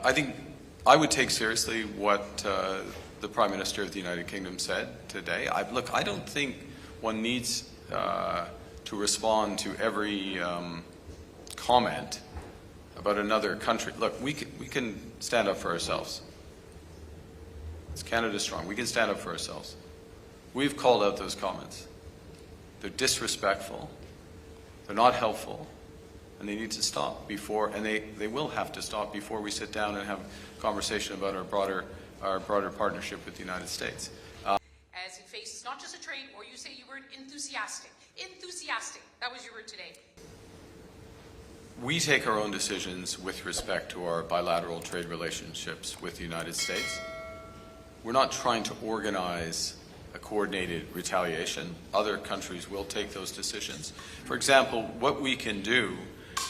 I think I would take seriously what the Prime Minister of the United Kingdom said today. Look, I don't think one needs to respond to every comment about another country. Look, we can stand up for ourselves. It's Canada strong. We can stand up for ourselves. We've called out those comments. They're disrespectful. They're not helpful. And they need to stop before, and they will have to stop before we sit down and have a conversation about our broader partnership with the United States. As it faces not just a trade war, you say you were enthusiastic. Enthusiastic. That was your word today. We take our own decisions with respect to our bilateral trade relationships with the United States. We're not trying to organize a coordinated retaliation. Other countries will take those decisions. For example, what we can do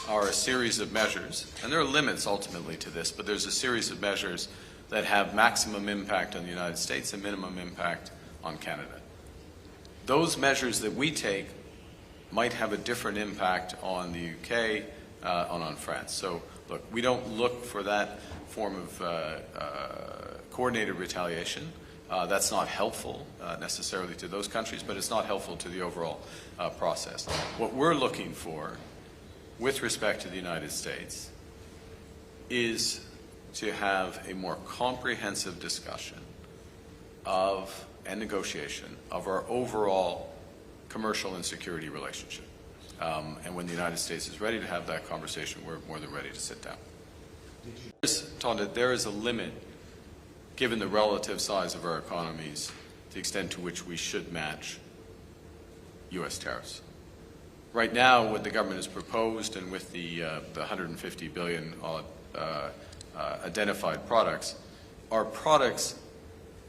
are a series of measures, and there are limits ultimately to this, but there's a series of measures that have maximum impact on the United States and minimum impact on Canada. Those measures that we take might have a different impact on the UK, on France. So look, we don't look for that form of coordinated retaliation. That's not helpful necessarily to those countries, but it's not helpful to the overall process. What we're looking for with respect to the United States is to have a more comprehensive discussion of and negotiation of our overall commercial and security relationship. And when the United States is ready to have that conversation, we're more than ready to sit down. Tonda, there is a limit, given the relative size of our economies, the extent to which we should match U.S. tariffs. Right now, what the government has proposed, and with the 150 billion identified products, are products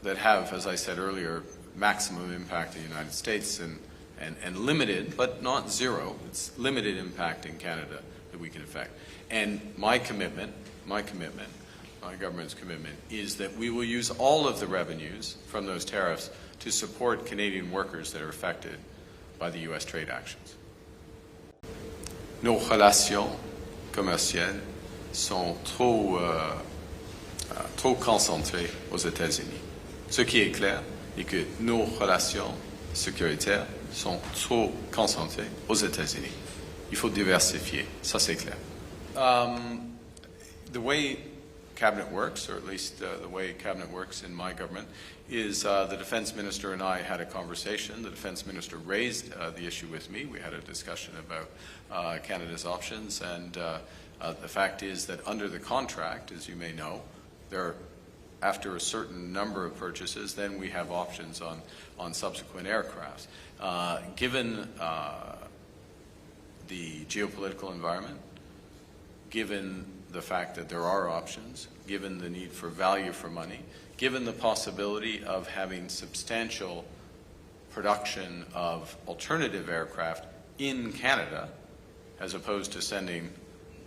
that have, as I said earlier, maximum impact in the United States and limited, but not zero. It's limited impact in Canada that we can affect. And my government's commitment is that we will use all of the revenues from those tariffs to support Canadian workers that are affected by the U.S. trade actions. Nos relations commerciales sont trop concentrées aux États-Unis. Ce qui est clair est que nos relations sécuritaires sont trop concentrées aux États-Unis. Il faut diversifier, ça c'est clair. The way Cabinet works, or at least the way Cabinet works in my government, is the Defense Minister and I had a conversation. The Defense Minister raised the issue with me. We had a discussion about Canada's options, and the fact is that under the contract, as you may know, after a certain number of purchases, then we have options on subsequent aircraft. Given the geopolitical environment, given the fact that there are options, given the need for value for money, given the possibility of having substantial production of alternative aircraft in Canada, as opposed to sending,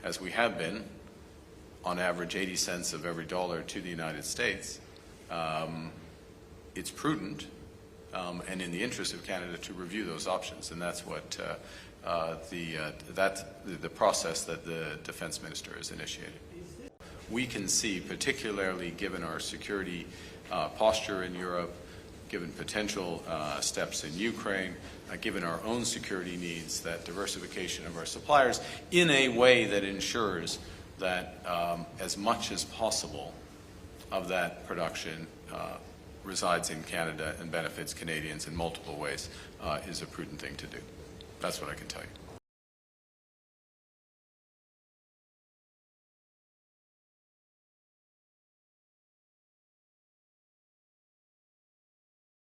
as we have been, on average 80 cents of every dollar to the United States, it's prudent and in the interest of Canada to review those options, and that's what the process that the Defense Minister has initiated. We can see, particularly given our security posture in Europe, given potential steps in Ukraine, given our own security needs, that diversification of our suppliers in a way that ensures that as much as possible of that production resides in Canada and benefits Canadians in multiple ways is a prudent thing to do. That's what I can tell you.